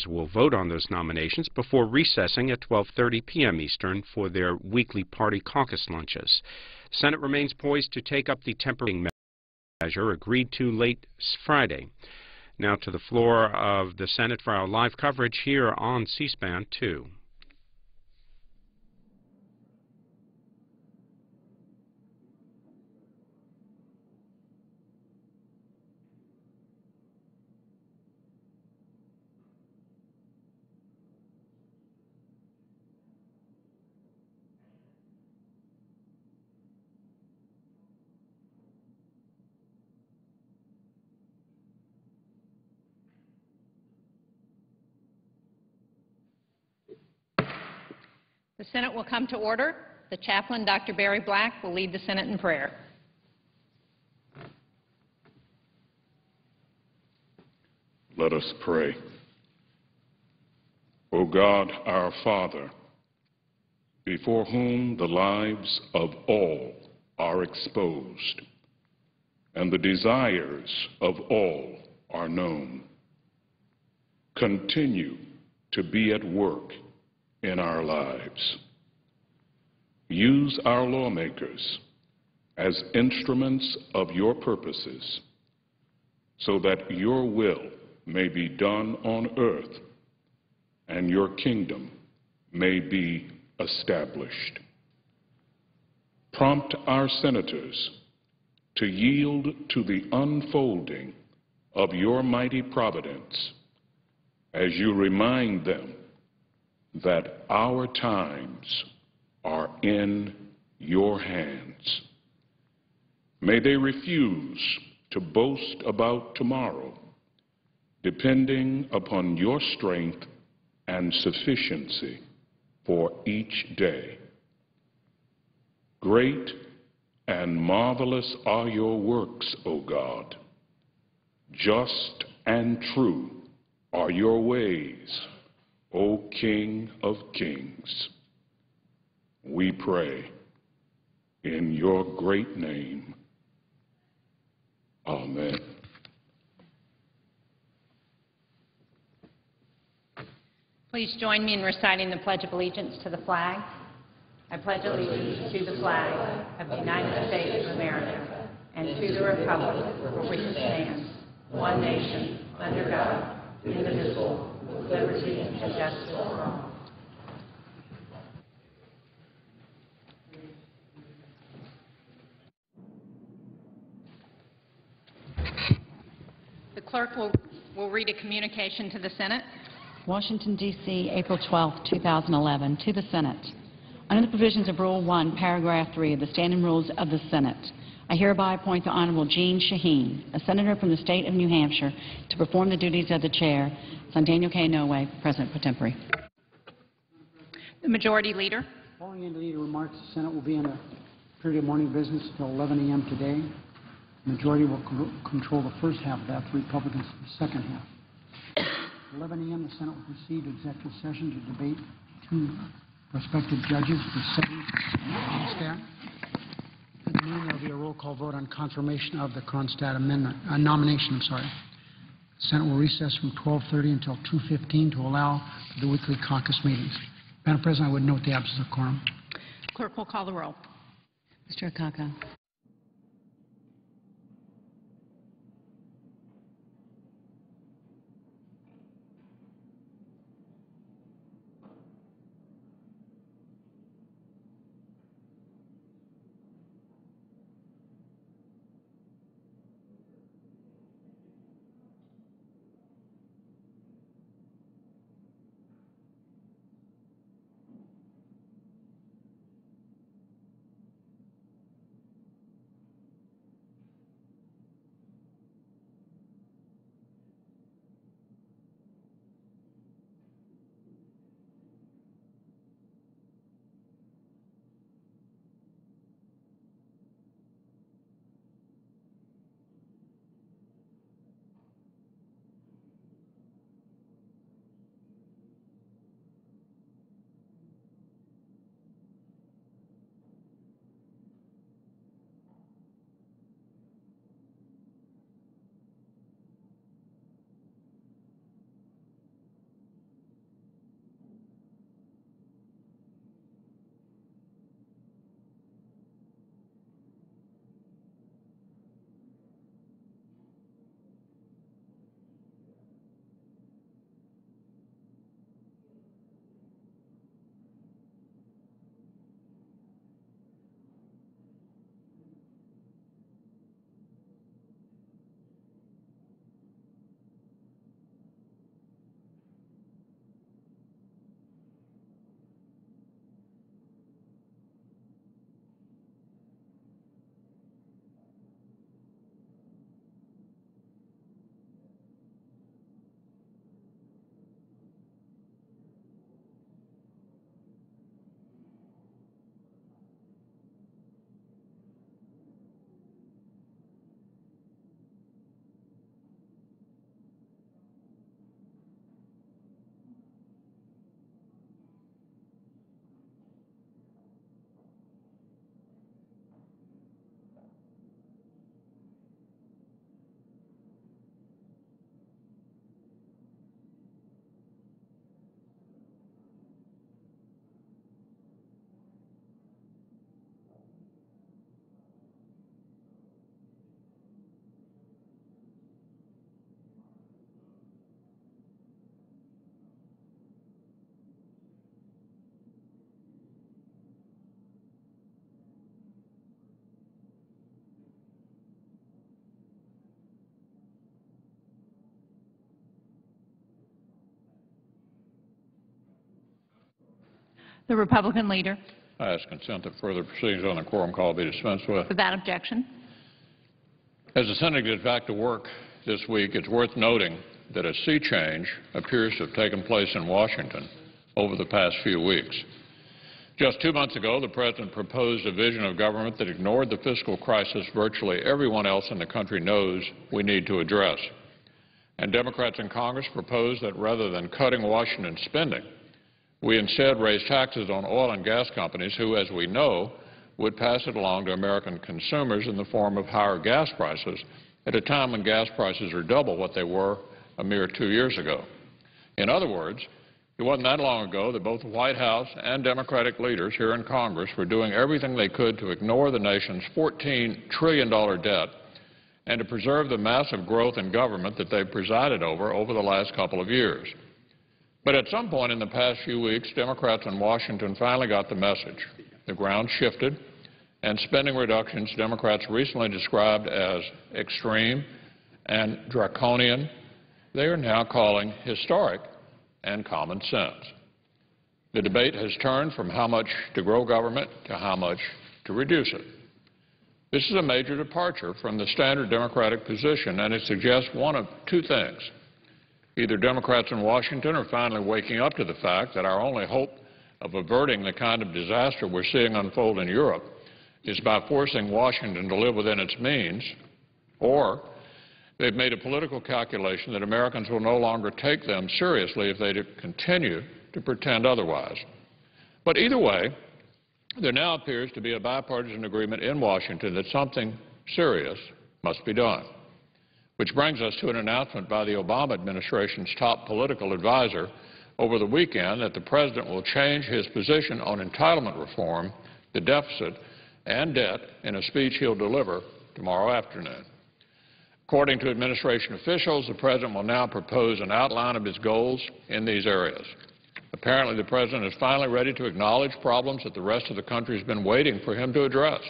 will vote on those nominations before recessing at 12:30 p.m. Eastern for their weekly party caucus lunches. The Senate remains poised to take up the temporary measure agreed to late Friday. Now to the floor of the Senate for our live coverage here on C-SPAN 2. The Senate will come to order. The chaplain, Dr. Barry Black, will lead the Senate in prayer. Let us pray. O God, our Father, before whom the lives of all are exposed and the desires of all are known, continue to be at work in our lives. Use our lawmakers as instruments of your purposes so that your will may be done on earth and your kingdom may be established. Prompt our senators to yield to the unfolding of your mighty providence as you remind them that our times are in your hands. May they refuse to boast about tomorrow, depending upon your strength and sufficiency for each day. Great and marvelous are your works, O God. Just and true are your ways, O King of Kings. We pray in your great name. Amen. Please join me in reciting the Pledge of Allegiance to the flag. I pledge allegiance to the flag of the United States of America and to the republic for which it stands, one nation, under God, indivisible, with liberty and justice for all. The clerk will read a communication to the Senate. Washington, D.C., April 12, 2011. To the Senate. Under the provisions of Rule 1, Paragraph 3 of the Standing Rules of the Senate, I hereby appoint the Honorable Jeanne Shaheen, a senator from the state of New Hampshire, to perform the duties of the chair. Son Daniel K. Inouye, President pro tempore. The Majority Leader. Following in the leader remarks, the Senate will be in a period of morning business until 11 a.m. today. The majority will control the first half of that, the Republicans the second half. At 11 a.m., the Senate will proceed to executive session to debate two prospective judges for sitting Kronstadt. At noon, there will be a roll call vote on confirmation of the Kronstadt amendment, nomination. The Senate will recess from 12:30 until 2:15 to allow for the weekly caucus meetings. Madam President, I would note the absence of quorum. Clerk will call the roll. Mr. Akaka. The Republican leader. I ask consent that further proceedings on the quorum call be dispensed with. Without objection. As the Senate gets back to work this week, it's worth noting that a sea change appears to have taken place in Washington over the past few weeks. Just 2 months ago, the President proposed a vision of government that ignored the fiscal crisis virtually everyone else in the country knows we need to address. And Democrats in Congress proposed that rather than cutting Washington's spending, we instead raise taxes on oil and gas companies who, as we know, would pass it along to American consumers in the form of higher gas prices at a time when gas prices are double what they were a mere 2 years ago. In other words, it wasn't that long ago that both the White House and Democratic leaders here in Congress were doing everything they could to ignore the nation's $14 trillion debt and to preserve the massive growth in government that they've presided over the last couple of years. But at some point in the past few weeks, Democrats in Washington finally got the message. The ground shifted, and spending reductions Democrats recently described as extreme and draconian, they are now calling historic and common sense. The debate has turned from how much to grow government to how much to reduce it. This is a major departure from the standard Democratic position, and it suggests one of two things. Either Democrats in Washington are finally waking up to the fact that our only hope of averting the kind of disaster we're seeing unfold in Europe is by forcing Washington to live within its means, or they've made a political calculation that Americans will no longer take them seriously if they continue to pretend otherwise. But either way, there now appears to be a bipartisan agreement in Washington that something serious must be done. Which brings us to an announcement by the Obama administration's top political advisor over the weekend that the President will change his position on entitlement reform, the deficit, and debt in a speech he'll deliver tomorrow afternoon. According to administration officials, the President will now propose an outline of his goals in these areas. Apparently, the President is finally ready to acknowledge problems that the rest of the country has been waiting for him to address.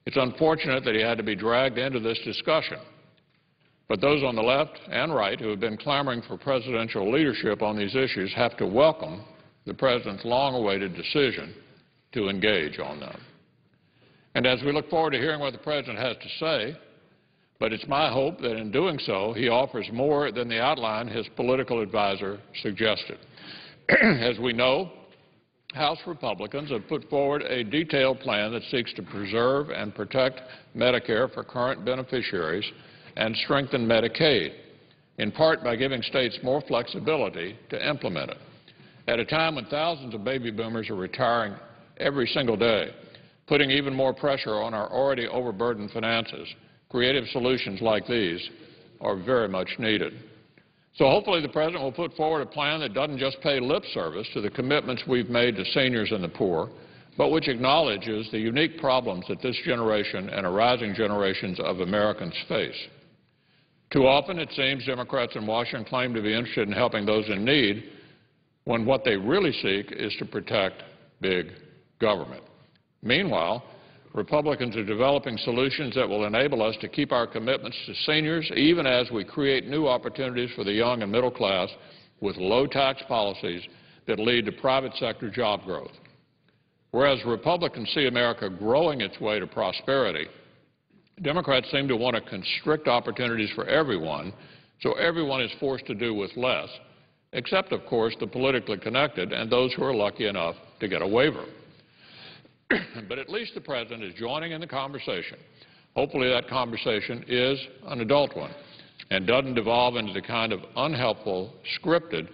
It's unfortunate that he had to be dragged into this discussion. But those on the left and right who have been clamoring for presidential leadership on these issues have to welcome the President's long-awaited decision to engage on them. And as we look forward to hearing what the President has to say, but it's my hope that in doing so, he offers more than the outline his political advisor suggested. As we know, House Republicans have put forward a detailed plan that seeks to preserve and protect Medicare for current beneficiaries and strengthen Medicaid, in part by giving states more flexibility to implement it. At a time when thousands of baby boomers are retiring every single day, putting even more pressure on our already overburdened finances, creative solutions like these are very much needed. So hopefully the President will put forward a plan that doesn't just pay lip service to the commitments we've made to seniors and the poor, but which acknowledges the unique problems that this generation and arising generations of Americans face. Too often, it seems, Democrats in Washington claim to be interested in helping those in need when what they really seek is to protect big government. Meanwhile, Republicans are developing solutions that will enable us to keep our commitments to seniors even as we create new opportunities for the young and middle class with low tax policies that lead to private sector job growth. Whereas Republicans see America growing its way to prosperity, Democrats seem to want to constrict opportunities for everyone, so everyone is forced to do with less, except, of course, the politically connected and those who are lucky enough to get a waiver. But at least the President is joining in the conversation. Hopefully that conversation is an adult one and doesn't devolve into the kind of unhelpful, scripted,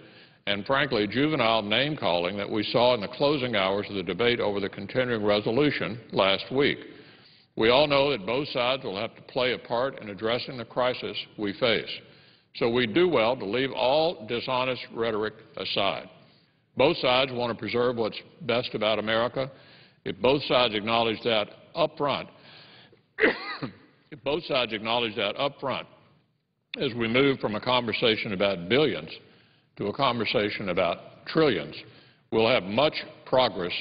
and frankly juvenile name-calling that we saw in the closing hours of the debate over the continuing resolution last week. We all know that both sides will have to play a part in addressing the crisis we face. So we do well to leave all dishonest rhetoric aside. Both sides want to preserve what's best about America. If both sides acknowledge that up front, as we move from a conversation about billions to a conversation about trillions, we'll have much progress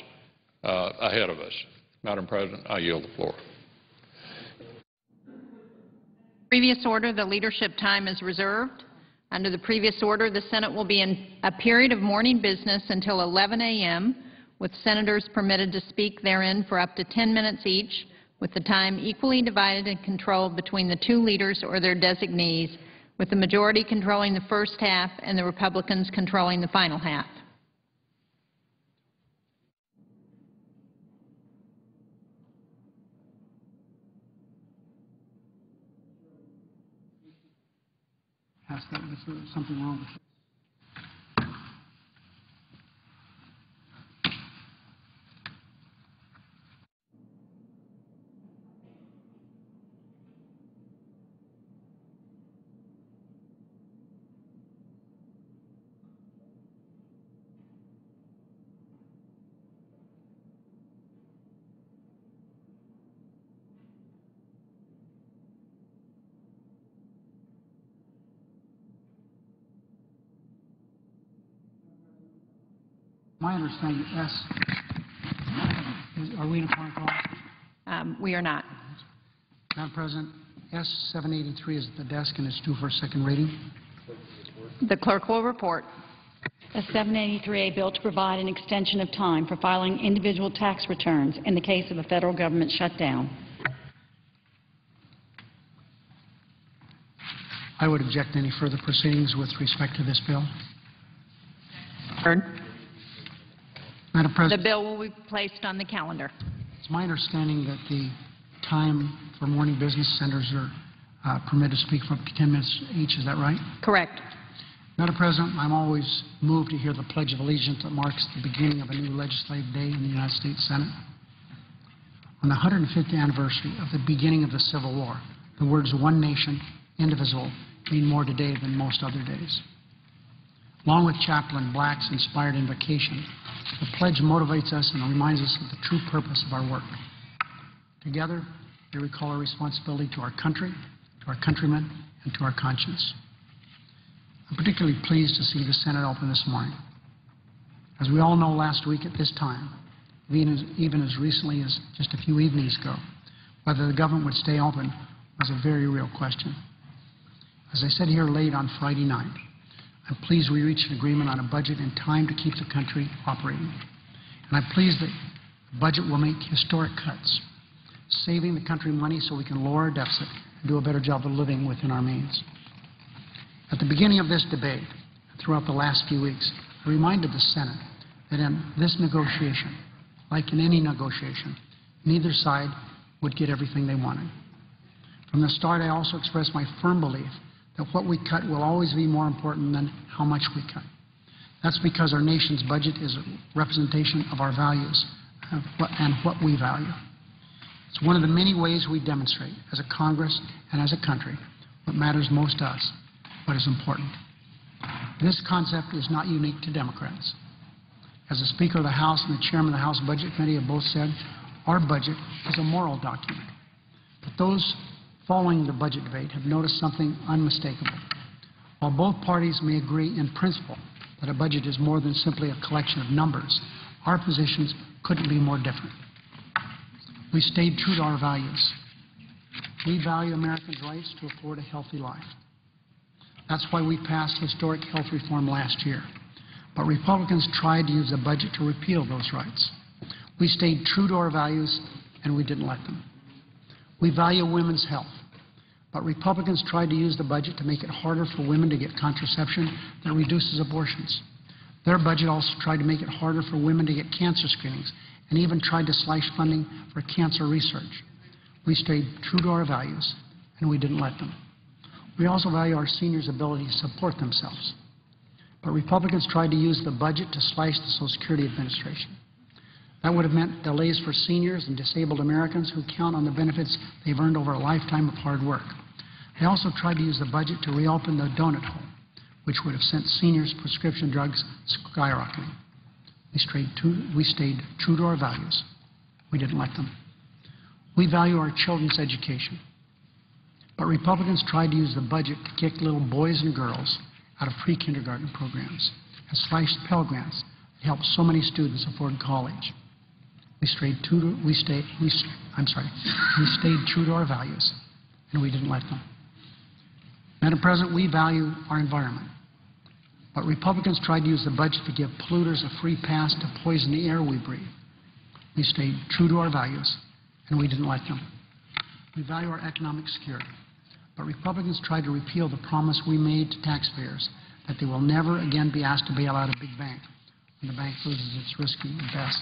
ahead of us. Madam President, I yield the floor. Previous order, the leadership time is reserved. Under the previous order, the Senate will be in a period of morning business until 11 a.m., with senators permitted to speak therein for up to 10 minutes each, with the time equally divided and controlled between the two leaders or their designees, with the majority controlling the first half and the Republicans controlling the final half. Ask that if there's something wrong with it. My understanding, are we in a phone call? We are not. Madam President, S-783 is at the desk and it's due for a second reading. The clerk will report. A 783A bill to provide an extension of time for filing individual tax returns in the case of a federal government shutdown. I would object to any further proceedings with respect to this bill. Heard. Madam The President, bill will be placed on the calendar. it's my understanding that the time for morning business centers are permitted to speak for up to 10 minutes each. Is that right? Correct. Madam President, I'm always moved to hear the Pledge of Allegiance that marks the beginning of a new legislative day in the United States Senate. On the 150th anniversary of the beginning of the Civil War, the words "one nation, indivisible" mean more today than most other days. Along with Chaplain Black's inspired invocation, the pledge motivates us and reminds us of the true purpose of our work. Together, we recall our responsibility to our country, to our countrymen, and to our conscience. I'm particularly pleased to see the Senate open this morning. As we all know, last week at this time, even as recently as just a few evenings ago, whether the government would stay open was a very real question. As I said here late on Friday night, I'm pleased we reached an agreement on a budget in time to keep the country operating. And I'm pleased that the budget will make historic cuts, saving the country money so we can lower our deficit and do a better job of living within our means. At the beginning of this debate, throughout the last few weeks, I reminded the Senate that in this negotiation, like in any negotiation, neither side would get everything they wanted. From the start, I also expressed my firm belief that what we cut will always be more important than how much we cut. That's because our nation's budget is a representation of our values and what we value. It's one of the many ways we demonstrate as a Congress and as a country what matters most to us, what is important. This concept is not unique to Democrats. As the Speaker of the House and the Chairman of the House Budget Committee have both said, our budget is a moral document. But those following the budget debate have noticed something unmistakable. While both parties may agree in principle that a budget is more than simply a collection of numbers, our positions couldn't be more different. We stayed true to our values. We value Americans' rights to afford a healthy life. That's why we passed historic health reform last year. But Republicans tried to use the budget to repeal those rights. We stayed true to our values, and we didn't let them. We value women's health, but Republicans tried to use the budget to make it harder for women to get contraception that reduces abortions. Their budget also tried to make it harder for women to get cancer screenings and even tried to slash funding for cancer research. We stayed true to our values, and we didn't let them. We also value our seniors' ability to support themselves. But Republicans tried to use the budget to slash the Social Security Administration. That would have meant delays for seniors and disabled Americans who count on the benefits they've earned over a lifetime of hard work. They also tried to use the budget to reopen the donut hole, which would have sent seniors' prescription drugs skyrocketing. We stayed true to our values. We didn't let them. We value our children's education. But Republicans tried to use the budget to kick little boys and girls out of pre-kindergarten programs and slash the Pell Grants that help so many students afford college. We stayed true to our values, and we didn't let them. Madam President, we value our environment. But Republicans tried to use the budget to give polluters a free pass to poison the air we breathe. We stayed true to our values, and we didn't let them. We value our economic security. But Republicans tried to repeal the promise we made to taxpayers that they will never again be asked to bail out a big bank when the bank loses its risky invests.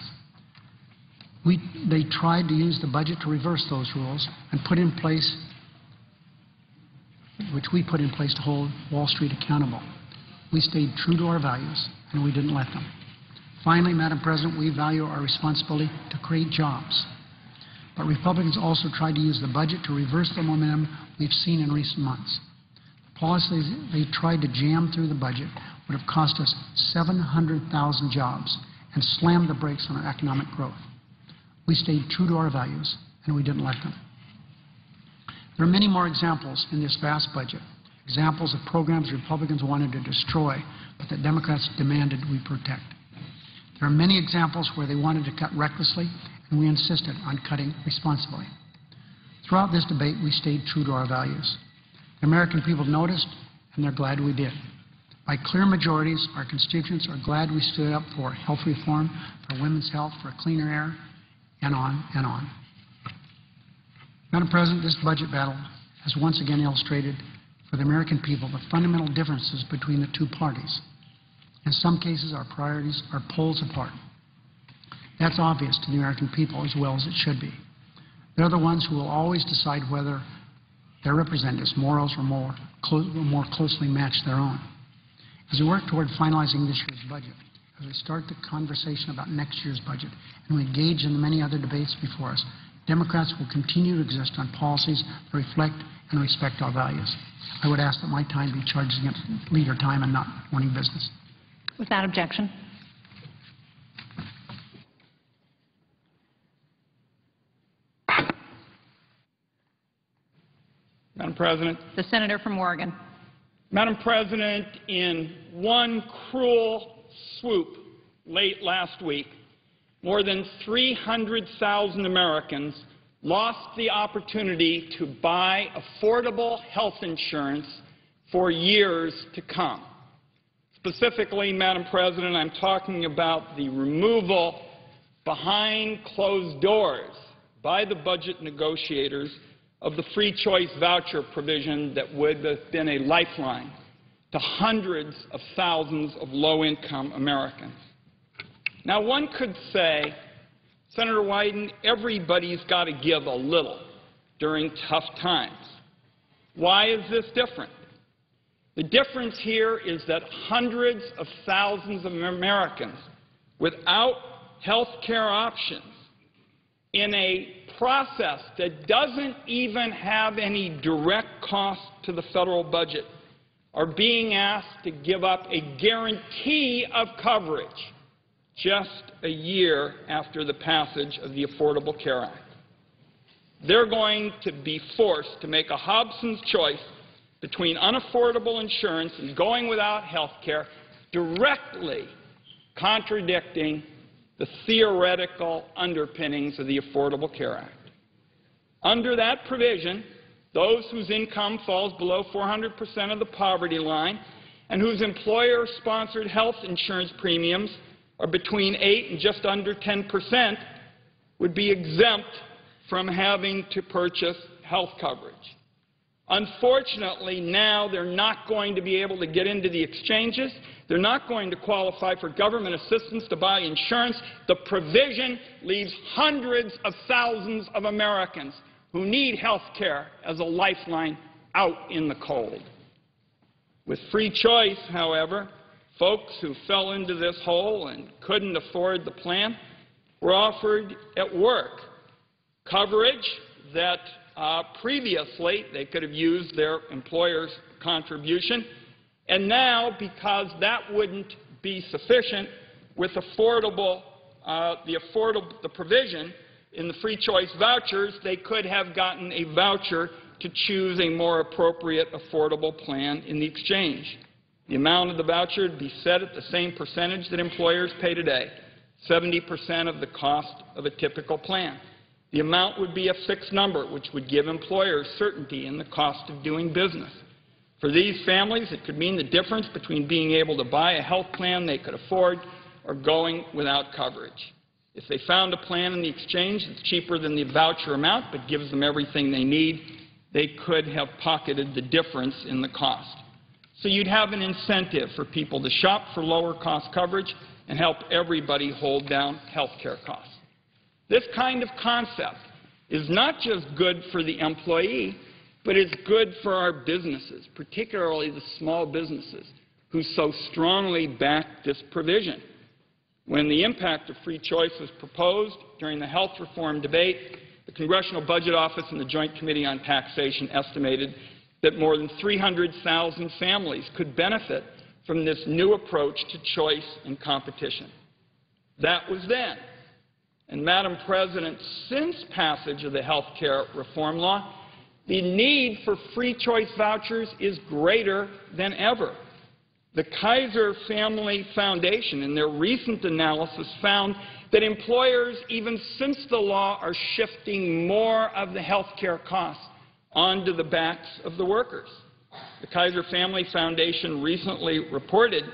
They tried to use the budget to reverse those rules and put in place, which we put in place to hold Wall Street accountable. We stayed true to our values, and we didn't let them. Finally, Madam President, we value our responsibility to create jobs. But Republicans also tried to use the budget to reverse the momentum we've seen in recent months. The policies they tried to jam through the budget would have cost us 700,000 jobs and slammed the brakes on our economic growth. We stayed true to our values, and we didn't let them. There are many more examples in this vast budget, examples of programs Republicans wanted to destroy, but that Democrats demanded we protect. There are many examples where they wanted to cut recklessly, and we insisted on cutting responsibly. Throughout this debate, we stayed true to our values. The American people noticed, and they're glad we did. By clear majorities, our constituents are glad we stood up for health reform, for women's health, for cleaner air, and on and on. Madam President, this budget battle has once again illustrated for the American people the fundamental differences between the two parties. In some cases, our priorities are poles apart. That's obvious to the American people as well as it should be. They're the ones who will always decide whether their representatives' morals will more closely match their own. As we work toward finalizing this year's budget, as we start the conversation about next year's budget, and we engage in the many other debates before us, Democrats will continue to exist on policies that reflect and respect our values. I would ask that my time be charged against leader time and not morning business. Without objection. Madam President. The senator from Oregon. Madam President, in one cruel swoop late last week, more than 300,000 Americans lost the opportunity to buy affordable health insurance for years to come. Specifically, Madam President, I'm talking about the removal behind closed doors by the budget negotiators of the free choice voucher provision that would have been a lifeline to hundreds of thousands of low-income Americans. Now, one could say, Senator Wyden, everybody's got to give a little during tough times. Why is this different? The difference here is that hundreds of thousands of Americans without health care options in a process that doesn't even have any direct cost to the federal budget are being asked to give up a guarantee of coverage just a year after the passage of the Affordable Care Act. They're going to be forced to make a Hobson's choice between unaffordable insurance and going without health care, directly contradicting the theoretical underpinnings of the Affordable Care Act. Under that provision, those whose income falls below 400% of the poverty line and whose employer-sponsored health insurance premiums are between 8 and just under 10% would be exempt from having to purchase health coverage. Unfortunately, now they're not going to be able to get into the exchanges. They're not going to qualify for government assistance to buy insurance. The provision leaves hundreds of thousands of Americans who need health care as a lifeline out in the cold. With free choice, however, folks who fell into this hole and couldn't afford the plan were offered at work coverage that previously they could have used their employer's contribution, and now, because that wouldn't be sufficient with the provision in the free choice vouchers, they could have gotten a voucher to choose a more appropriate affordable plan in the exchange. The amount of the voucher would be set at the same percentage that employers pay today, 70% of the cost of a typical plan. The amount would be a fixed number, which would give employers certainty in the cost of doing business. For these families, it could mean the difference between being able to buy a health plan they could afford or going without coverage. If they found a plan in the exchange that's cheaper than the voucher amount but gives them everything they need, they could have pocketed the difference in the cost. So you'd have an incentive for people to shop for lower-cost coverage and help everybody hold down health care costs. This kind of concept is not just good for the employee, but it's good for our businesses, particularly the small businesses, who so strongly back this provision. When the impact of free choice was proposed during the health reform debate, the Congressional Budget Office and the Joint Committee on Taxation estimated that more than 300,000 families could benefit from this new approach to choice and competition. That was then. And, Madam President, since passage of the health care reform law, the need for free choice vouchers is greater than ever. The Kaiser Family Foundation, in their recent analysis, found that employers, even since the law, are shifting more of the health care costs onto the backs of the workers. The Kaiser Family Foundation recently reported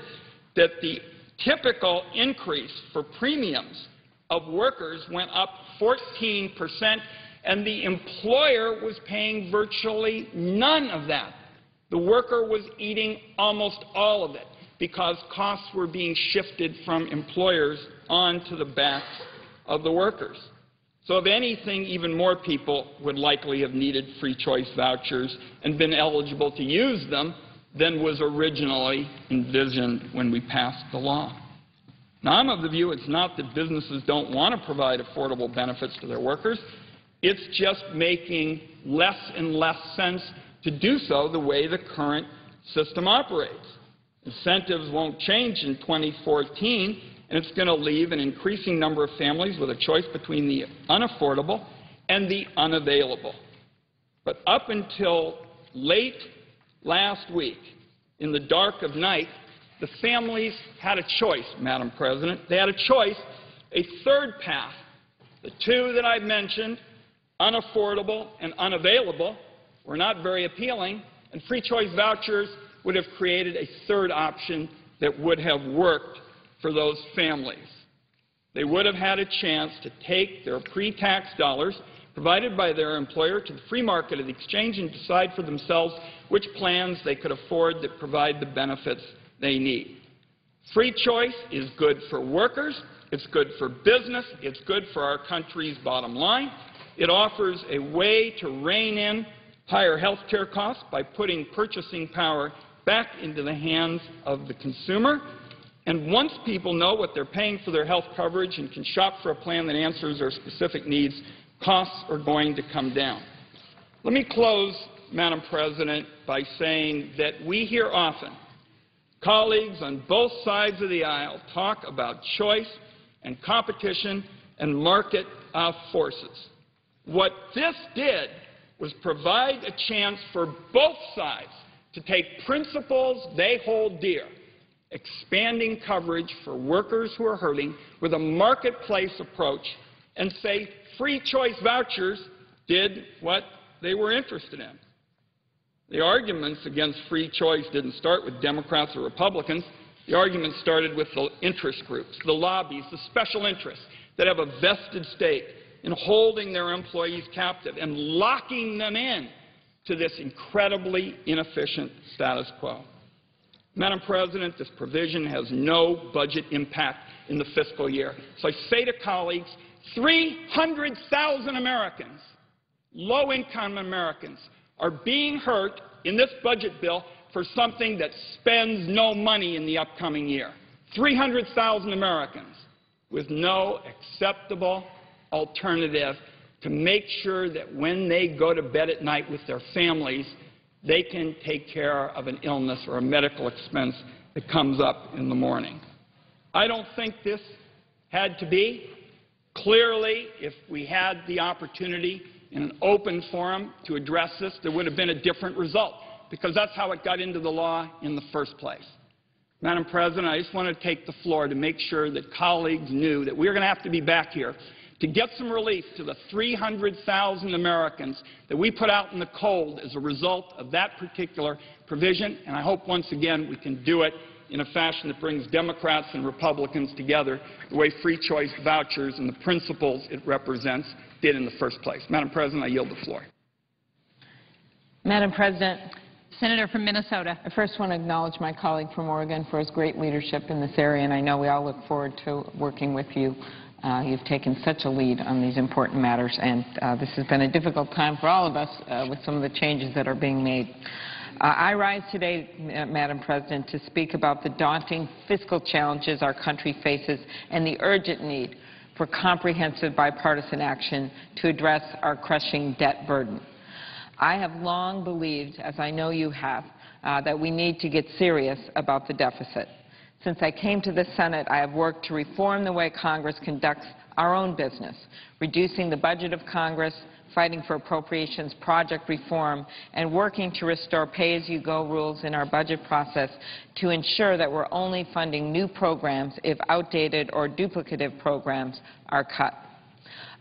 that the typical increase for premiums of workers went up 14%, and the employer was paying virtually none of that. The worker was eating almost all of it because costs were being shifted from employers onto the backs of the workers. So if anything, even more people would likely have needed free choice vouchers and been eligible to use them than was originally envisioned when we passed the law. Now, I'm of the view it's not that businesses don't want to provide affordable benefits to their workers. It's just making less and less sense to do so the way the current system operates. Incentives won't change in 2014, and it's going to leave an increasing number of families with a choice between the unaffordable and the unavailable. But up until late last week, in the dark of night, the families had a choice, Madam President. They had a choice, a third path. The two that I've mentioned, unaffordable and unavailable, were not very appealing, and free choice vouchers would have created a third option that would have worked for those families. They would have had a chance to take their pre-tax dollars provided by their employer to the free market of the exchange and decide for themselves which plans they could afford that provide the benefits they need. Free choice is good for workers, it's good for business, it's good for our country's bottom line. It offers a way to rein in higher health care costs by putting purchasing power back into the hands of the consumer. And once people know what they're paying for their health coverage and can shop for a plan that answers their specific needs, costs are going to come down. Let me close, Madam President, by saying that we hear often colleagues on both sides of the aisle talk about choice and competition and market forces. What this did was provide a chance for both sides to take principles they hold dear, expanding coverage for workers who are hurting with a marketplace approach, and say free choice vouchers did what they were interested in. The arguments against free choice didn't start with Democrats or Republicans. The arguments started with the interest groups, the lobbies, the special interests that have a vested stake in holding their employees captive and locking them in to this incredibly inefficient status quo. Madam President, this provision has no budget impact in the fiscal year. So I say to colleagues, 300,000 Americans, low-income Americans, are being hurt in this budget bill for something that spends no money in the upcoming year. 300,000 Americans with no acceptable alternative to make sure that when they go to bed at night with their families, they can take care of an illness or a medical expense that comes up in the morning. I don't think this had to be. Clearly, if we had the opportunity in an open forum to address this, there would have been a different result, because that's how it got into the law in the first place. Madam President, I just want to take the floor to make sure that colleagues knew that we're going to have to be back here to get some relief to the 300,000 Americans that we put out in the cold as a result of that particular provision. And I hope once again we can do it in a fashion that brings Democrats and Republicans together the way free choice vouchers and the principles it represents did in the first place. Madam President, I yield the floor. Madam President, Senator from Minnesota. I first want to acknowledge my colleague from Oregon for his great leadership in this area, and I know we all look forward to working with you. You've taken such a lead on these important matters, and this has been a difficult time for all of us with some of the changes that are being made. I rise today, Madam President, to speak about the daunting fiscal challenges our country faces and the urgent need for comprehensive bipartisan action to address our crushing debt burden. I have long believed, as I know you have, that we need to get serious about the deficit. Since I came to the Senate, I have worked to reform the way Congress conducts our own business, reducing the budget of Congress, fighting for appropriations project reform, and working to restore pay-as-you-go rules in our budget process to ensure that we're only funding new programs if outdated or duplicative programs are cut.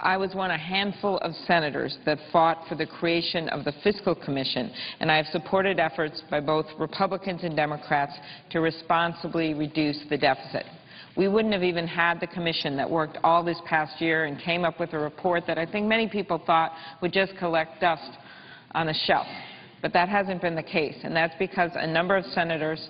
I was one of a handful of senators that fought for the creation of the Fiscal Commission, and I have supported efforts by both Republicans and Democrats to responsibly reduce the deficit. We wouldn't have even had the commission that worked all this past year and came up with a report that I think many people thought would just collect dust on a shelf. But that hasn't been the case, and that's because a number of senators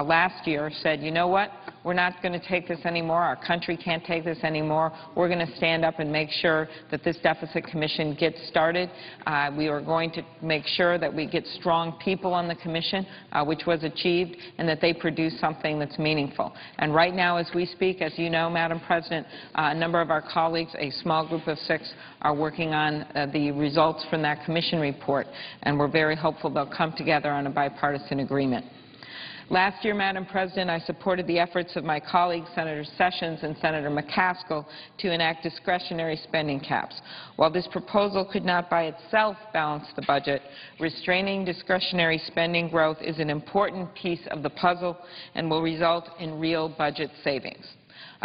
last year said, you know what, we're not going to take this anymore, our country can't take this anymore, we're going to stand up and make sure that this deficit commission gets started. We are going to make sure that we get strong people on the commission, which was achieved, and that they produce something that's meaningful. And right now, as we speak, as you know, Madam President, a number of our colleagues, a small group of 6, are working on the results from that commission report, and we're very hopeful they'll come together on a bipartisan agreement. Last year, Madam President, I supported the efforts of my colleagues, Senator Sessions and Senator McCaskill, to enact discretionary spending caps. While this proposal could not by itself balance the budget, restraining discretionary spending growth is an important piece of the puzzle and will result in real budget savings.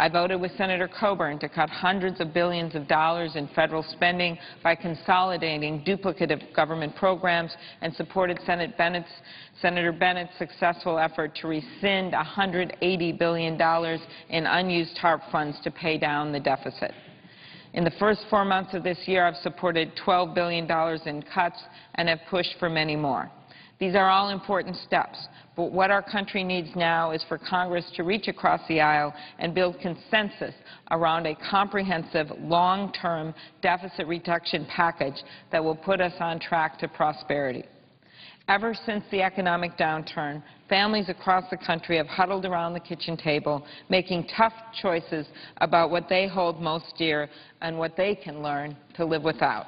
I voted with Senator Coburn to cut hundreds of billions of dollars in federal spending by consolidating duplicative government programs and supported Senator Bennett's successful effort to rescind $180 billion in unused TARP funds to pay down the deficit. In the first 4 months of this year, I've supported $12 billion in cuts and have pushed for many more. These are all important steps, but what our country needs now is for Congress to reach across the aisle and build consensus around a comprehensive, long-term deficit reduction package that will put us on track to prosperity. Ever since the economic downturn, families across the country have huddled around the kitchen table, making tough choices about what they hold most dear and what they can learn to live without.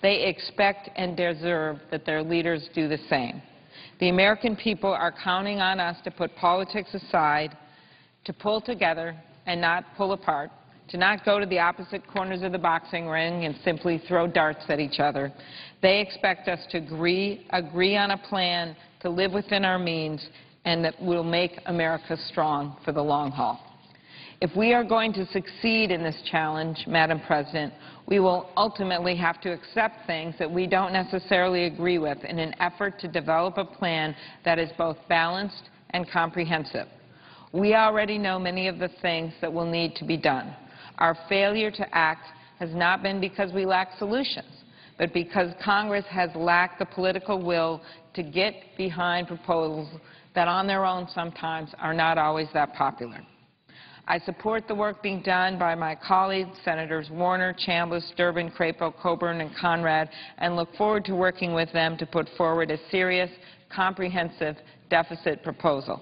They expect and deserve that their leaders do the same. The American people are counting on us to put politics aside, to pull together and not pull apart, to not go to the opposite corners of the boxing ring and simply throw darts at each other. They expect us to agree on a plan to live within our means and that will make America strong for the long haul. If we are going to succeed in this challenge, Madam President, we will ultimately have to accept things that we don't necessarily agree with in an effort to develop a plan that is both balanced and comprehensive. We already know many of the things that will need to be done. Our failure to act has not been because we lack solutions, but because Congress has lacked the political will to get behind proposals that on their own sometimes are not always that popular. I support the work being done by my colleagues, Senators Warner, Chambliss, Durbin, Crapo, Coburn, and Conrad, and look forward to working with them to put forward a serious, comprehensive deficit proposal.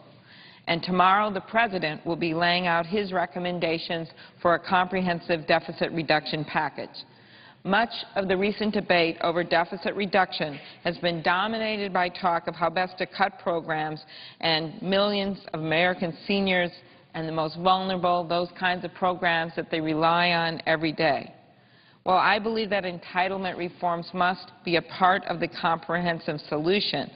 And tomorrow, the President will be laying out his recommendations for a comprehensive deficit reduction package. Much of the recent debate over deficit reduction has been dominated by talk of how best to cut programs and millions of American seniors and the most vulnerable, those kinds of programs that they rely on every day. Well, I believe that entitlement reforms must be a part of the comprehensive solution.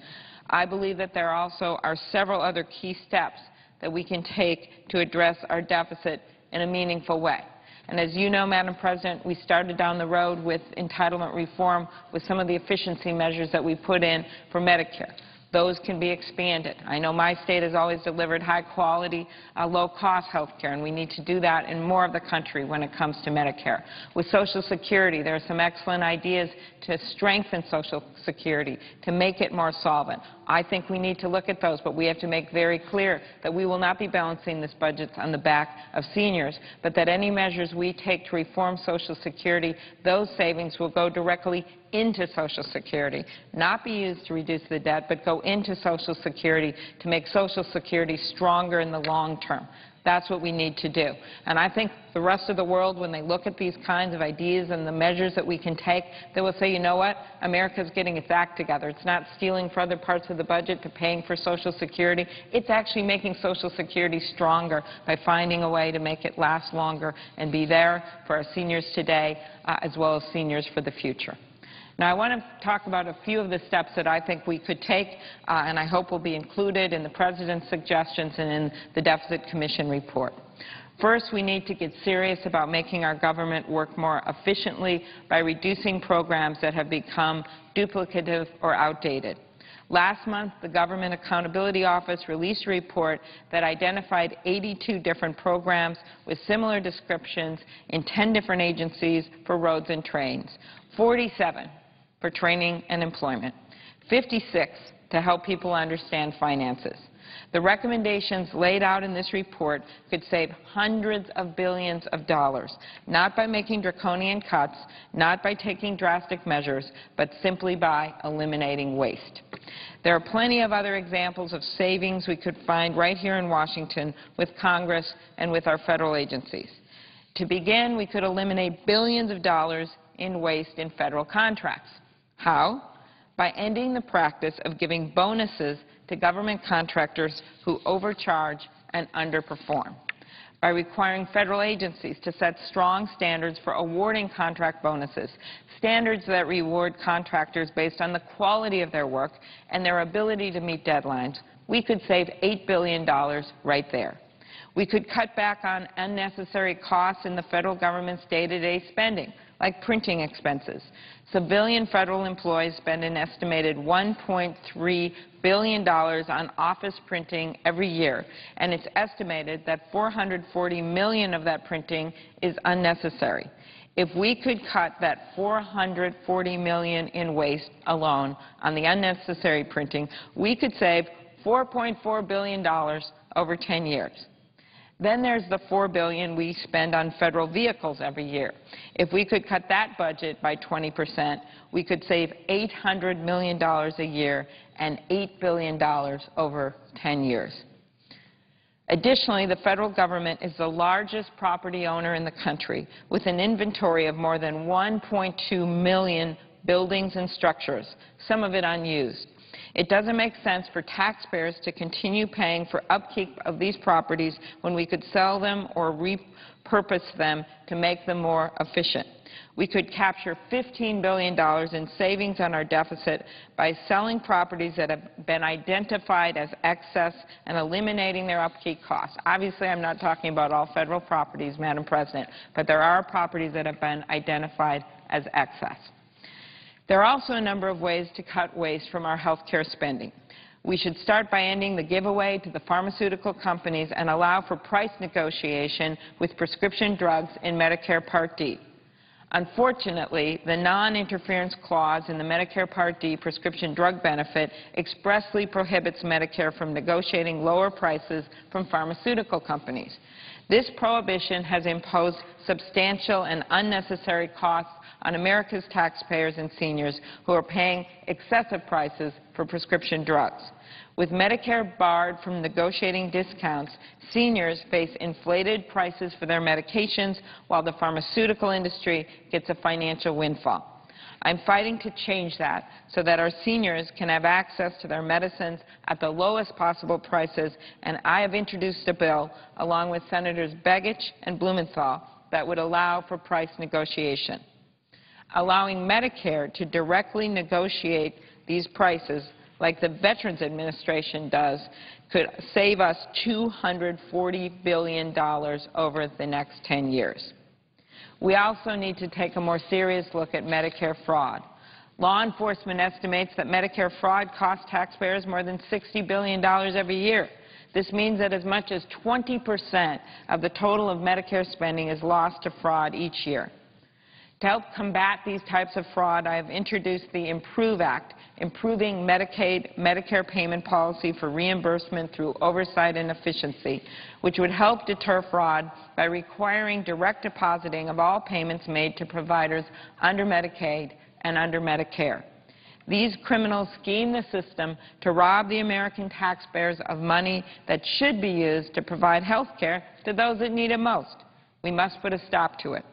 I believe that there also are several other key steps that we can take to address our deficit in a meaningful way. And as you know, Madam President, we started down the road with entitlement reform with some of the efficiency measures that we put in for Medicare. Those can be expanded. I know my state has always delivered high-quality, low-cost health care, and we need to do that in more of the country when it comes to Medicare. With Social Security, there are some excellent ideas to strengthen Social Security, to make it more solvent. I think we need to look at those, but we have to make very clear that we will not be balancing this budget on the back of seniors, but that any measures we take to reform Social Security, those savings will go directly into Social Security, not be used to reduce the debt, but go into Social Security to make Social Security stronger in the long term. That's what we need to do. And I think the rest of the world, when they look at these kinds of ideas and the measures that we can take, they will say, you know what, America's getting its act together. It's not stealing for other parts of the budget to paying for Social Security. It's actually making Social Security stronger by finding a way to make it last longer and be there for our seniors today as well as seniors for the future. Now, I want to talk about a few of the steps that I think we could take and I hope will be included in the President's suggestions and in the Deficit Commission report. First, we need to get serious about making our government work more efficiently by reducing programs that have become duplicative or outdated. Last month, the Government Accountability Office released a report that identified 82 different programs with similar descriptions in 10 different agencies for roads and trains, 47 for training and employment, 56 to help people understand finances. The recommendations laid out in this report could save hundreds of billions of dollars, not by making draconian cuts, not by taking drastic measures, but simply by eliminating waste. There are plenty of other examples of savings we could find right here in Washington with Congress and with our federal agencies. To begin, we could eliminate billions of dollars in waste in federal contracts. How? By ending the practice of giving bonuses to government contractors who overcharge and underperform. By requiring federal agencies to set strong standards for awarding contract bonuses, standards that reward contractors based on the quality of their work and their ability to meet deadlines, we could save $8 billion right there. We could cut back on unnecessary costs in the federal government's day-to-day spending, like printing expenses. Civilian federal employees spend an estimated $1.3 billion on office printing every year, and it's estimated that $440 million of that printing is unnecessary. If we could cut that $440 million in waste alone on the unnecessary printing, we could save $4.4 billion over 10 years. Then there's the $4 billion we spend on federal vehicles every year. If we could cut that budget by 20%, we could save $800 million a year and $8 billion over 10 years. Additionally, the federal government is the largest property owner in the country, with an inventory of more than 1.2 million buildings and structures, some of it unused. It doesn't make sense for taxpayers to continue paying for upkeep of these properties when we could sell them or repurpose them to make them more efficient. We could capture $15 billion in savings on our deficit by selling properties that have been identified as excess and eliminating their upkeep costs. Obviously, I'm not talking about all federal properties, Madam President, but there are properties that have been identified as excess. There are also a number of ways to cut waste from our health care spending. We should start by ending the giveaway to the pharmaceutical companies and allow for price negotiation with prescription drugs in Medicare Part D. Unfortunately, the non-interference clause in the Medicare Part D prescription drug benefit expressly prohibits Medicare from negotiating lower prices from pharmaceutical companies. This prohibition has imposed substantial and unnecessary costs on America's taxpayers and seniors who are paying excessive prices for prescription drugs. With Medicare barred from negotiating discounts, seniors face inflated prices for their medications while the pharmaceutical industry gets a financial windfall. I'm fighting to change that so that our seniors can have access to their medicines at the lowest possible prices, and I have introduced a bill, along with Senators Begich and Blumenthal, that would allow for price negotiation. Allowing Medicare to directly negotiate these prices, like the Veterans Administration does, could save us $240 billion over the next 10 years. We also need to take a more serious look at Medicare fraud. Law enforcement estimates that Medicare fraud costs taxpayers more than $60 billion every year. This means that as much as 20% of the total of Medicare spending is lost to fraud each year. To help combat these types of fraud, I have introduced the IMPROVE Act, Improving Medicare Payment Policy for Reimbursement Through Oversight and Efficiency, which would help deter fraud by requiring direct depositing of all payments made to providers under Medicaid and under Medicare. These criminals scheme the system to rob the American taxpayers of money that should be used to provide health care to those that need it most. We must put a stop to it.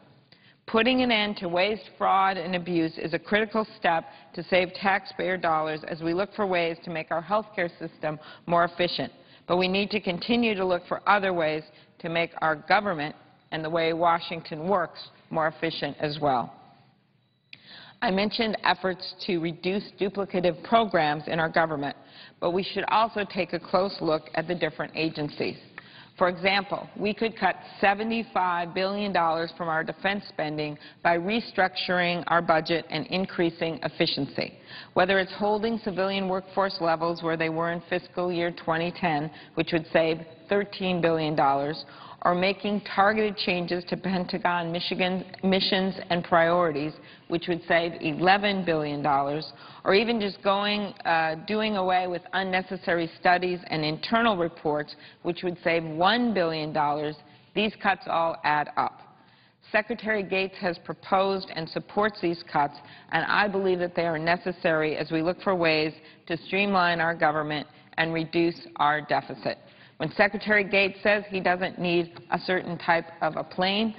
Putting an end to waste, fraud, and abuse is a critical step to save taxpayer dollars as we look for ways to make our health care system more efficient. But we need to continue to look for other ways to make our government and the way Washington works more efficient as well. I mentioned efforts to reduce duplicative programs in our government, but we should also take a close look at the different agencies. For example, we could cut $75 billion from our defense spending by restructuring our budget and increasing efficiency. Whether it's holding civilian workforce levels where they were in fiscal year 2010, which would save $13 billion, or making targeted changes to Pentagon missions and priorities, which would save $11 billion, or even just doing away with unnecessary studies and internal reports, which would save $1 billion, these cuts all add up. Secretary Gates has proposed and supports these cuts, and I believe that they are necessary as we look for ways to streamline our government and reduce our deficit. When Secretary Gates says he doesn't need a certain type of a plane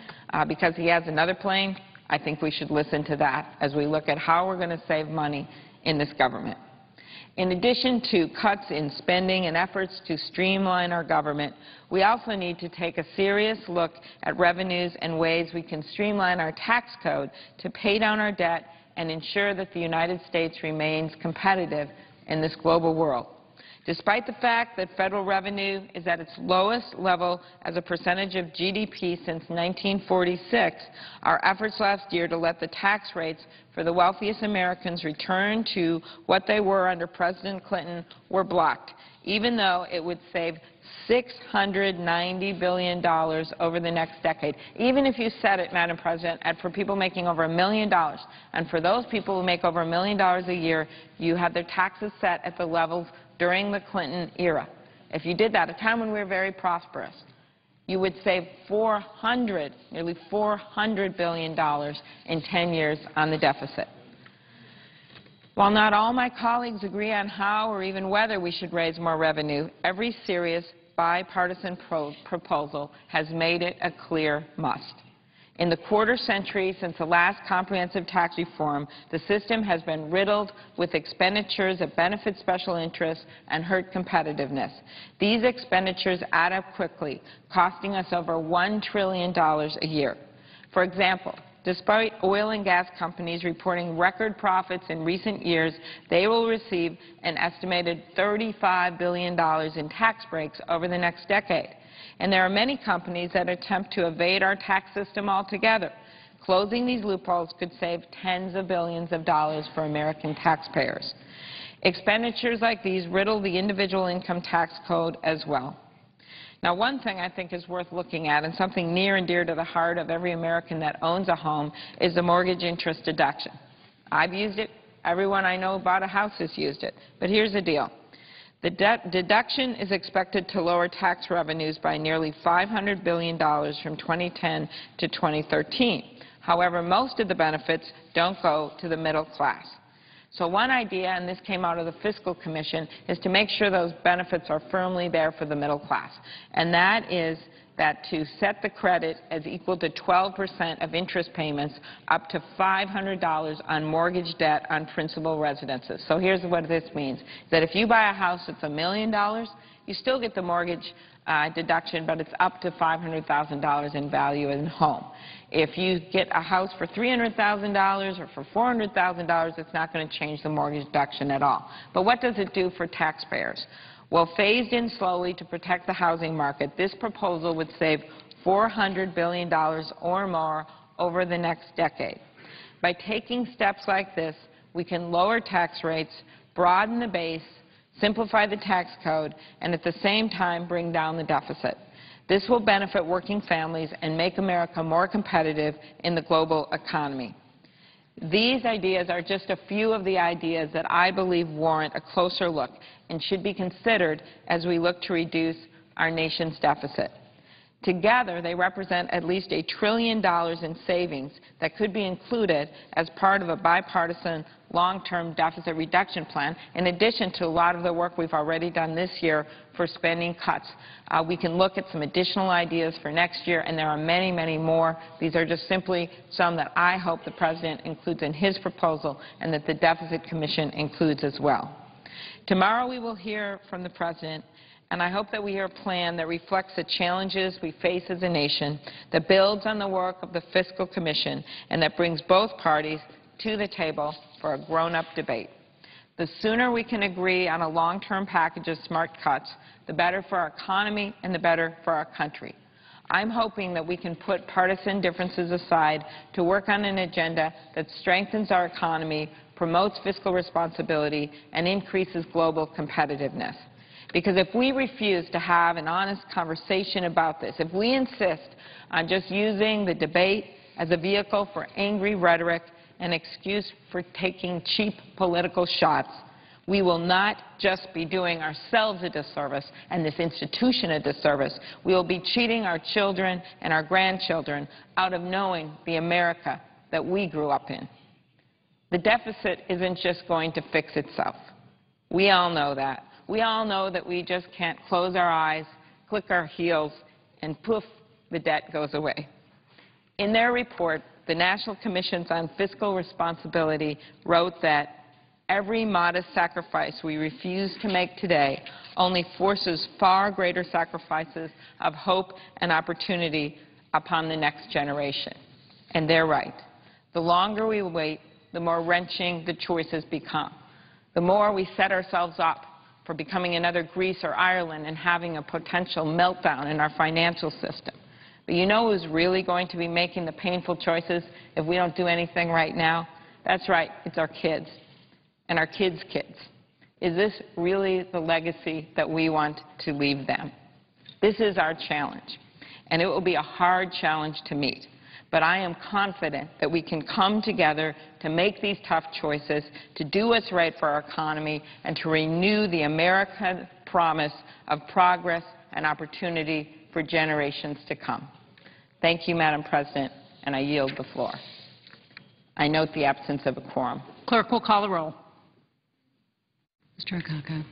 because he has another plane, I think we should listen to that as we look at how we're going to save money in this government. In addition to cuts in spending and efforts to streamline our government, we also need to take a serious look at revenues and ways we can streamline our tax code to pay down our debt and ensure that the United States remains competitive in this global world. Despite the fact that federal revenue is at its lowest level as a percentage of GDP since 1946, our efforts last year to let the tax rates for the wealthiest Americans return to what they were under President Clinton were blocked, even though it would save $690 billion over the next decade. Even if you set it, Madam President, for people making over $1 million, and for those people who make over $1 million a year, you have their taxes set at the levels during the Clinton era. If you did that, at a time when we were very prosperous, you would save nearly $400 billion in 10 years on the deficit. While not all my colleagues agree on how or even whether we should raise more revenue, every serious bipartisan proposal has made it a clear must. In the quarter century since the last comprehensive tax reform, the system has been riddled with expenditures that benefit special interests and hurt competitiveness. These expenditures add up quickly, costing us over $1 trillion a year. For example, despite oil and gas companies reporting record profits in recent years, they will receive an estimated $35 billion in tax breaks over the next decade. And there are many companies that attempt to evade our tax system altogether. Closing these loopholes could save tens of billions of dollars for American taxpayers. Expenditures like these riddle the individual income tax code as well. Now, one thing I think is worth looking at, and something near and dear to the heart of every American that owns a home, is the mortgage interest deduction. I've used it. Everyone I know who bought a house has used it. But here's the deal. The deduction is expected to lower tax revenues by nearly $500 billion from 2010 to 2013. However, most of the benefits don't go to the middle class. So one idea, and this came out of the Fiscal Commission, is to make sure those benefits are firmly there for the middle class. And that is that to set the credit as equal to 12% of interest payments up to $500 on mortgage debt on principal residences. So here's what this means, that if you buy a house that's $1 million, you still get the mortgage deduction, but it's up to $500,000 in value in home. If you get a house for $300,000 or for $400,000, it's not going to change the mortgage deduction at all. But what does it do for taxpayers? Well, phased in slowly to protect the housing market, this proposal would save $400 billion or more over the next decade. By taking steps like this, we can lower tax rates, broaden the base, simplify the tax code, and at the same time bring down the deficit. This will benefit working families and make America more competitive in the global economy. These ideas are just a few of the ideas that I believe warrant a closer look and should be considered as we look to reduce our nation's deficit. Together, they represent at least $1 trillion in savings that could be included as part of a bipartisan long-term deficit reduction plan, in addition to a lot of the work we've already done this year for spending cuts. We can look at some additional ideas for next year, and there are many, many more. These are just simply some that I hope the President includes in his proposal and that the Deficit Commission includes as well. Tomorrow we will hear from the President, and I hope that we hear a plan that reflects the challenges we face as a nation, that builds on the work of the Fiscal Commission, and that brings both parties to the table for a grown-up debate. The sooner we can agree on a long-term package of smart cuts, the better for our economy and the better for our country. I'm hoping that we can put partisan differences aside to work on an agenda that strengthens our economy, promotes fiscal responsibility, and increases global competitiveness. Because if we refuse to have an honest conversation about this, if we insist on just using the debate as a vehicle for angry rhetoric, an excuse for taking cheap political shots, we will not just be doing ourselves a disservice and this institution a disservice. We will be cheating our children and our grandchildren out of knowing the America that we grew up in. The deficit isn't just going to fix itself. We all know that. We all know that we just can't close our eyes, click our heels, and poof, the debt goes away. In their report, the National Commission on Fiscal Responsibility wrote that every modest sacrifice we refuse to make today only forces far greater sacrifices of hope and opportunity upon the next generation. And they're right. The longer we wait, the more wrenching the choices become. The more we set ourselves up for becoming another Greece or Ireland and having a potential meltdown in our financial system. But you know who's really going to be making the painful choices if we don't do anything right now? That's right, it's our kids and our kids' kids. Is this really the legacy that we want to leave them? This is our challenge, and it will be a hard challenge to meet. But I am confident that we can come together to make these tough choices, to do what's right for our economy, and to renew the American promise of progress and opportunity for generations to come. Thank you, Madam President, and I yield the floor. I note the absence of a quorum. Clerk will call the roll. Mr. Akaka.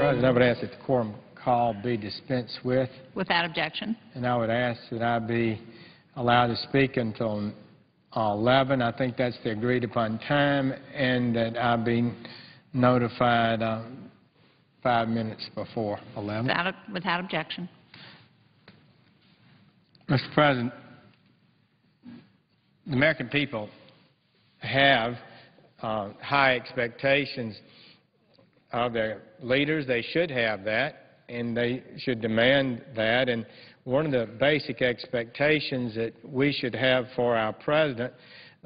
President, I would ask that the quorum call be dispensed with, Without objection. and I would ask that I be allowed to speak until 11. I think that's the agreed upon time, and that I be notified 5 minutes before 11. Without objection. Mr. President, the American people have high expectations of their leaders. They should have that, and they should demand that. And one of the basic expectations that we should have for our president,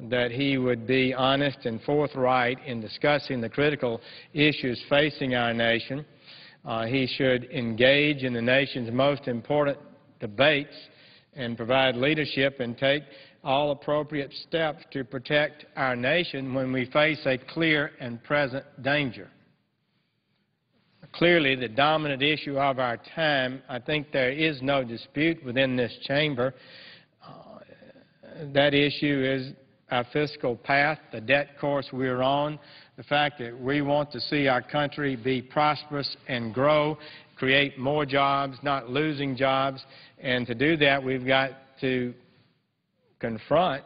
that he would be honest and forthright in discussing the critical issues facing our nation. He should engage in the nation's most important debates and provide leadership and take all appropriate steps to protect our nation when we face a clear and present danger. Clearly, the dominant issue of our time, I think there is no dispute within this chamber. That issue is our fiscal path, the debt course we're on, the fact that we want to see our country be prosperous and grow, create more jobs, not losing jobs. And to do that, we've got to confront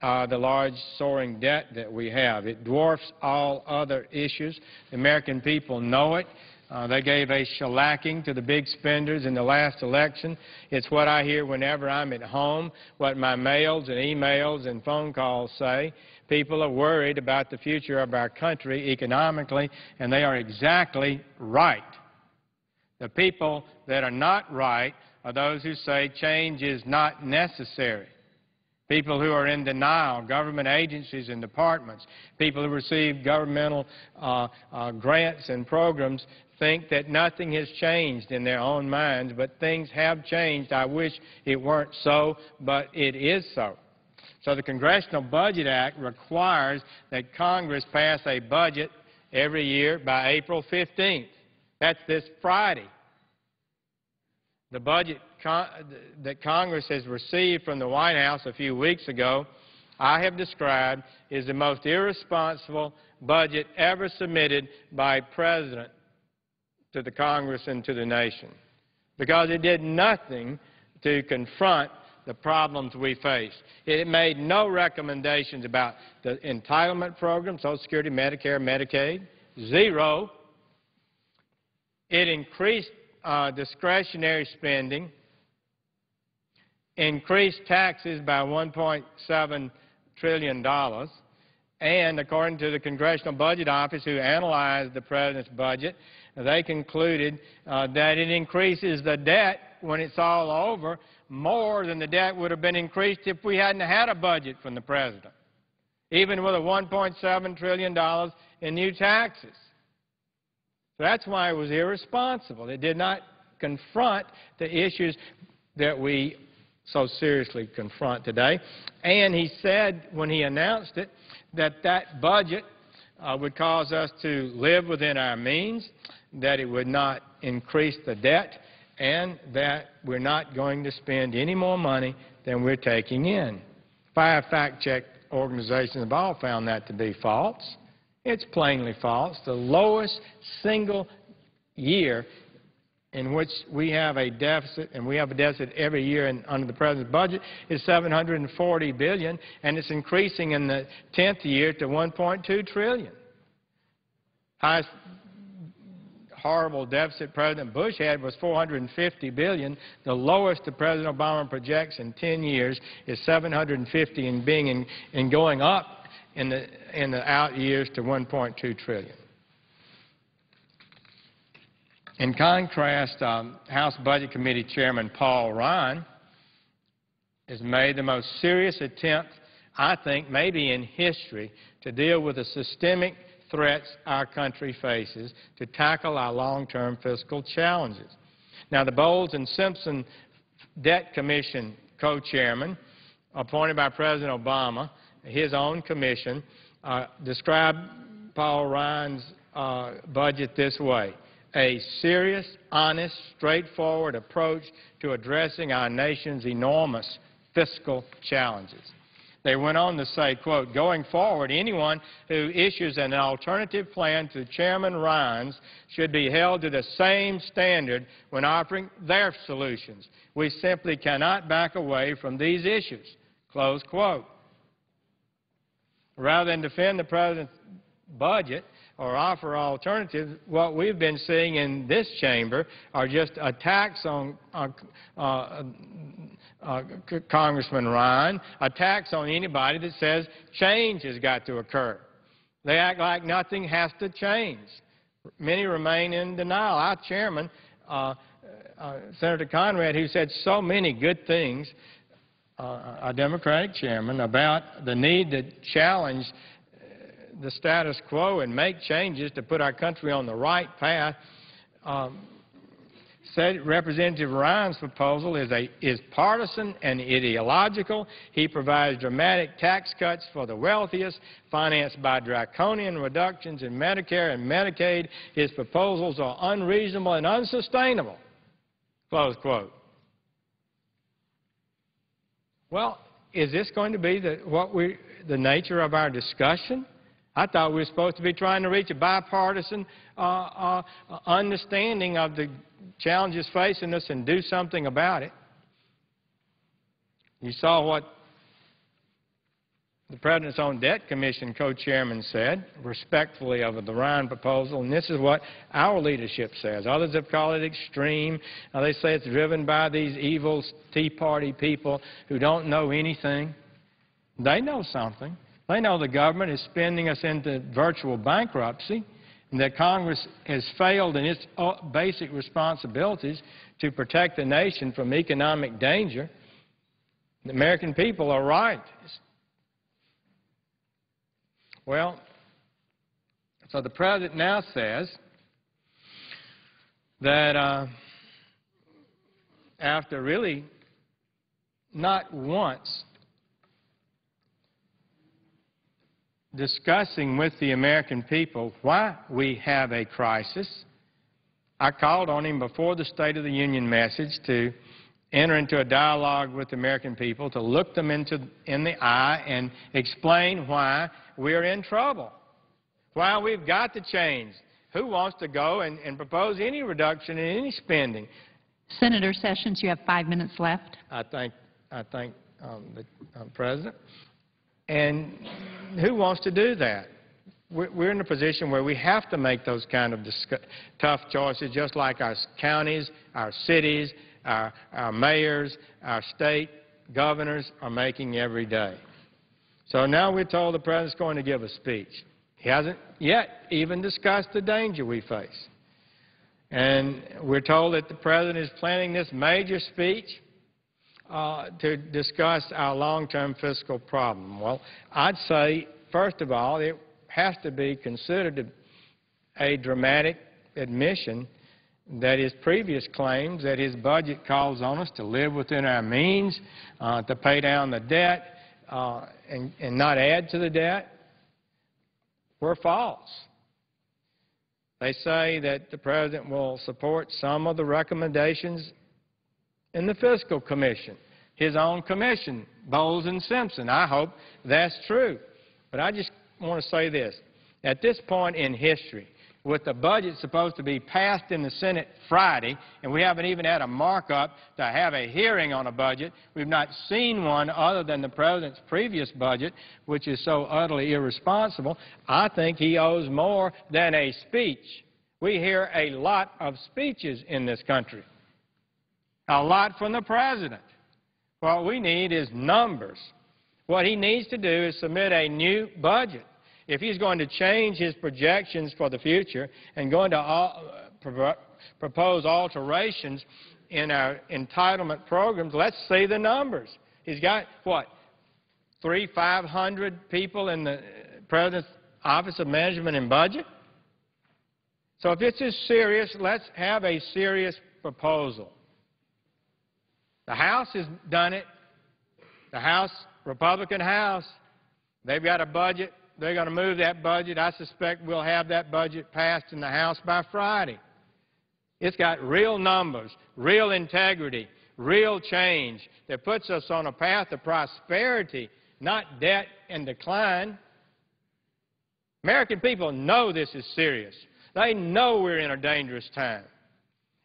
the large soaring debt that we have. It dwarfs all other issues. The American people know it. They gave a shellacking to the big spenders in the last election. It's what I hear whenever I'm at home, what my mails and emails and phone calls say. People are worried about the future of our country economically, and they are exactly right. The people that are not right are those who say change is not necessary. People who are in denial, government agencies and departments, people who receive governmental grants and programs think that nothing has changed in their own minds, but things have changed. I wish it weren't so, but it is so. So the Congressional Budget Act requires that Congress pass a budget every year by April 15th. That's this Friday. The budget that Congress has received from the White House a few weeks ago, I have described is the most irresponsible budget ever submitted by a president to the Congress and to the nation, because it did nothing to confront the problems we face. It made no recommendations about the entitlement program, Social Security, Medicare, Medicaid, zero. It increased discretionary spending, increased taxes by $1.7 trillion, and according to the Congressional Budget Office, who analyzed the President's budget, they concluded that it increases the debt when it's all over more than the debt would have been increased if we hadn't had a budget from the President, even with a $1.7 trillion in new taxes. So that's why it was irresponsible. It did not confront the issues that we so seriously confront today. And he said when he announced it that that budget would cause us to live within our means, that it would not increase the debt, and that we're not going to spend any more money than we're taking in. 5 fact-check organizations have all found that to be false. It's plainly false. The lowest single year in which we have a deficit, and we have a deficit every year under the President's budget, is $740 billion, and it's increasing in the 10th year to $1.2 trillion. Highest horrible deficit President Bush had was $450 billion. The lowest that President Obama projects in 10 years is $750 and going up in the out years to $1.2 trillion. In contrast, House Budget Committee Chairman Paul Ryan has made the most serious attempt, I think, maybe in history, to deal with the systemic threats our country faces, to tackle our long-term fiscal challenges. Now, the Bowles and Simpson Debt Commission co-chairman, appointed by President Obama, his own commission, described Paul Ryan's budget this way: a serious, honest, straightforward approach to addressing our nation's enormous fiscal challenges. They went on to say, quote, "Going forward, anyone who issues an alternative plan to Chairman Ryan's should be held to the same standard when offering their solutions. We simply cannot back away from these issues," close quote. Rather than defend the President's budget or offer alternatives, what we've been seeing in this chamber are just attacks on Congressman Ryan, attacks on anybody that says change has got to occur. They act like nothing has to change. Many remain in denial. Our chairman, Senator Conrad, who said so many good things, our Democratic chairman, about the need to challenge the status quo and make changes to put our country on the right path, said Representative Ryan's proposal is partisan and ideological. He provides dramatic tax cuts for the wealthiest, financed by draconian reductions in Medicare and Medicaid. His proposals are unreasonable and unsustainable, close quote. Well, is this going to be the nature of our discussion? I thought we were supposed to be trying to reach a bipartisan understanding of the challenges facing us and do something about it. You saw what the President's own Debt Commission co-chairman said, respectfully of the Ryan proposal, and this is what our leadership says. Others have called it extreme. They say it's driven by these evil Tea Party people who don't know anything. They know something. They know the government is spending us into virtual bankruptcy and that Congress has failed in its basic responsibilities to protect the nation from economic danger. The American people are right. Well, so the President now says that after really not once discussing with the American people why we have a crisis, I called on him before the State of the Union message to enter into a dialogue with the American people, to look them in the eye and explain why we're in trouble, why we've got to change. Who wants to go and propose any reduction in any spending? Senator Sessions, you have 5 minutes left. I thank the President. And who wants to do that? We're in a position where we have to make those kind of tough choices, just like our counties, our cities, our mayors, our state governors are making every day. So now we're told the President's going to give a speech. He hasn't yet even discussed the danger we face. And we're told that the President is planning this major speech to discuss our long-term fiscal problem. Well, I'd say, first of all, it has to be considered a dramatic admission that his previous claims that his budget calls on us to live within our means, to pay down the debt, and not add to the debt, were false. They say that the President will support some of the recommendations in the Fiscal Commission, his own commission, Bowles and Simpson. I hope that's true. But I just want to say this. At this point in history, with the budget supposed to be passed in the Senate Friday, and we haven't even had a markup to have a hearing on a budget, we've not seen one other than the President's previous budget, which is so utterly irresponsible, I think he owes more than a speech. We hear a lot of speeches in this country. A lot from the President. What we need is numbers. What he needs to do is submit a new budget. If he's going to change his projections for the future and going to propose alterations in our entitlement programs, let's see the numbers. He's got, what, 500 people in the President's Office of Management and Budget? So if this is serious, let's have a serious proposal. The House has done it. The House, Republican House, they've got a budget. They're going to move that budget. I suspect we'll have that budget passed in the House by Friday. It's got real numbers, real integrity, real change that puts us on a path of prosperity, not debt and decline. American people know this is serious. They know we're in a dangerous time.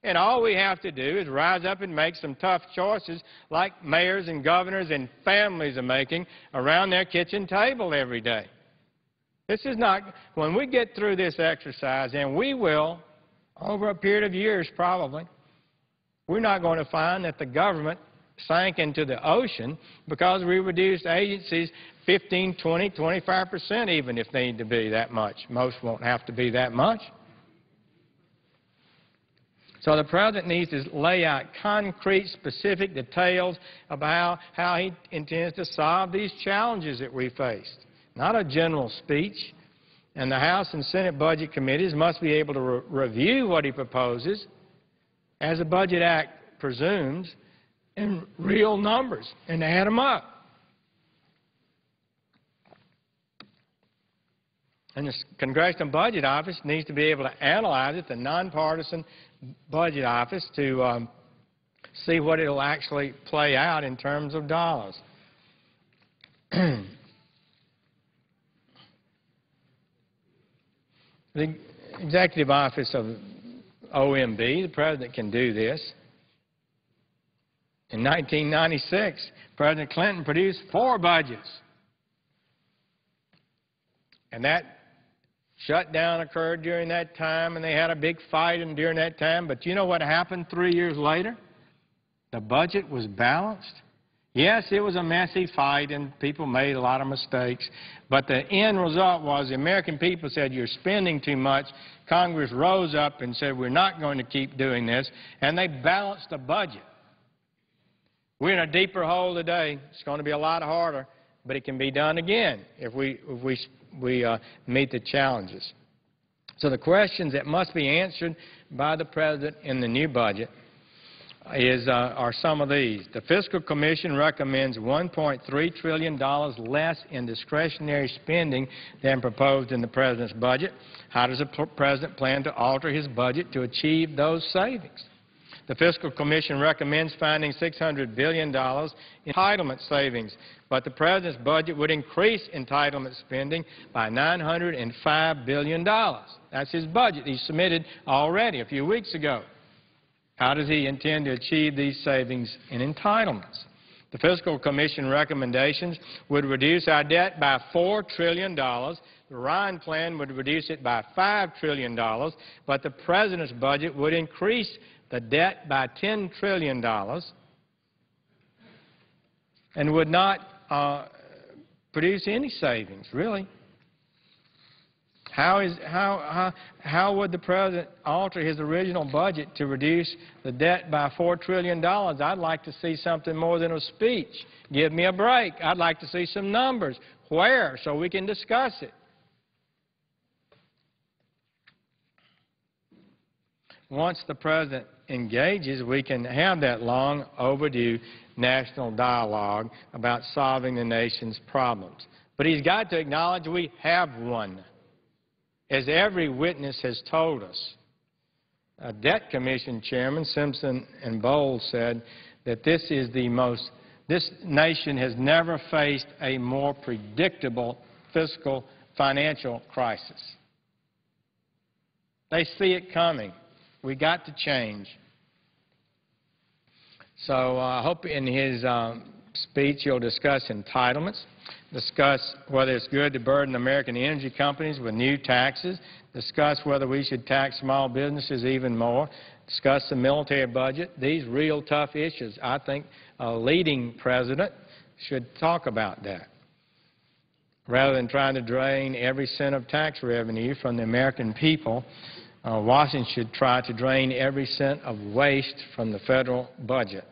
And all we have to do is rise up and make some tough choices like mayors and governors and families are making around their kitchen table every day. This is not, when we get through this exercise, and we will, over a period of years probably, we're not going to find that the government sank into the ocean because we reduced agencies 15, 20, 25% even if they need to be that much. Most won't have to be that much. So the President needs to lay out concrete, specific details about how he intends to solve these challenges that we faced. Not a general speech. And the House and Senate Budget Committees must be able to review what he proposes, as the Budget Act presumes, in real numbers and add them up. And the Congressional Budget Office needs to be able to analyze it, the nonpartisan Budget Office, to see what it will actually play out in terms of dollars. The Executive Office of OMB, the President can do this. In 1996, President Clinton produced 4 budgets. And that shutdown occurred during that time, and they had a big fight during that time. But you know what happened 3 years later? The budget was balanced. Yes, it was a messy fight, and people made a lot of mistakes. But the end result was the American people said, you're spending too much. Congress rose up and said, we're not going to keep doing this. And they balanced the budget. We're in a deeper hole today. It's going to be a lot harder, but it can be done again if we meet the challenges. So the questions that must be answered by the President in the new budget are some of these. The Fiscal Commission recommends $1.3 trillion less in discretionary spending than proposed in the President's budget. How does the President plan to alter his budget to achieve those savings? The Fiscal Commission recommends finding $600 billion in entitlement savings, but the President's budget would increase entitlement spending by $905 billion. That's his budget he submitted already a few weeks ago. How does he intend to achieve these savings in entitlements? The Fiscal Commission recommendations would reduce our debt by $4 trillion. The Ryan plan would reduce it by $5 trillion, but the President's budget would increase the debt by $10 trillion and would not produce any savings, really. How would the President alter his original budget to reduce the debt by $4 trillion? I'd like to see something more than a speech. Give me a break. I'd like to see some numbers. Where? So we can discuss it. Once the President engages, we can have that long overdue national dialogue about solving the nation's problems. But he's got to acknowledge we have one. As every witness has told us, a Debt Commission Chairman, Simpson and Bowles, said that this nation has never faced a more predictable fiscal financial crisis. They see it coming. We got to change. So I hope in his speech he'll discuss entitlements, discuss whether it's good to burden American energy companies with new taxes, discuss whether we should tax small businesses even more, discuss the military budget. These real tough issues. I think a leading president should talk about that. Rather than trying to drain every cent of tax revenue from the American people, Washington should try to drain every cent of waste from the federal budget.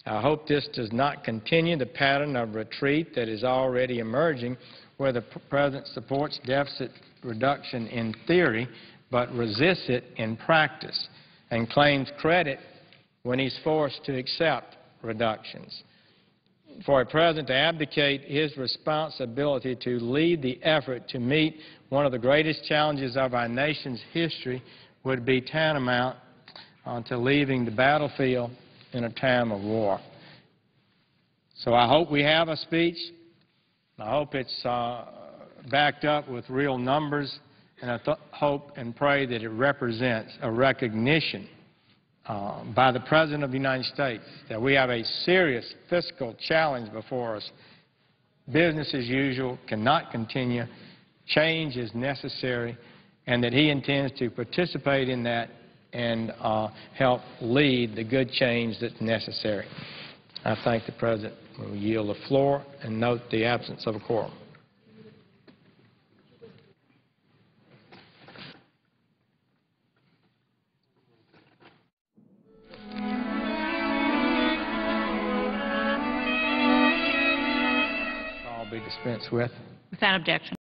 I hope this does not continue the pattern of retreat that is already emerging, where the President supports deficit reduction in theory but resists it in practice and claims credit when he's forced to accept reductions. For a President to abdicate his responsibility to lead the effort to meet one of the greatest challenges of our nation's history would be tantamount to leaving the battlefield in a time of war. So I hope we have a speech I hope it's backed up with real numbers, and I hope and pray that it represents a recognition by the President of the United States that we have a serious fiscal challenge before us. Business as usual cannot continue. Change is necessary, and that he intends to participate in that and help lead the good change that's necessary. I thank the President. We will yield the floor and note the absence of a quorum. I'll be dispensed with. Without objection.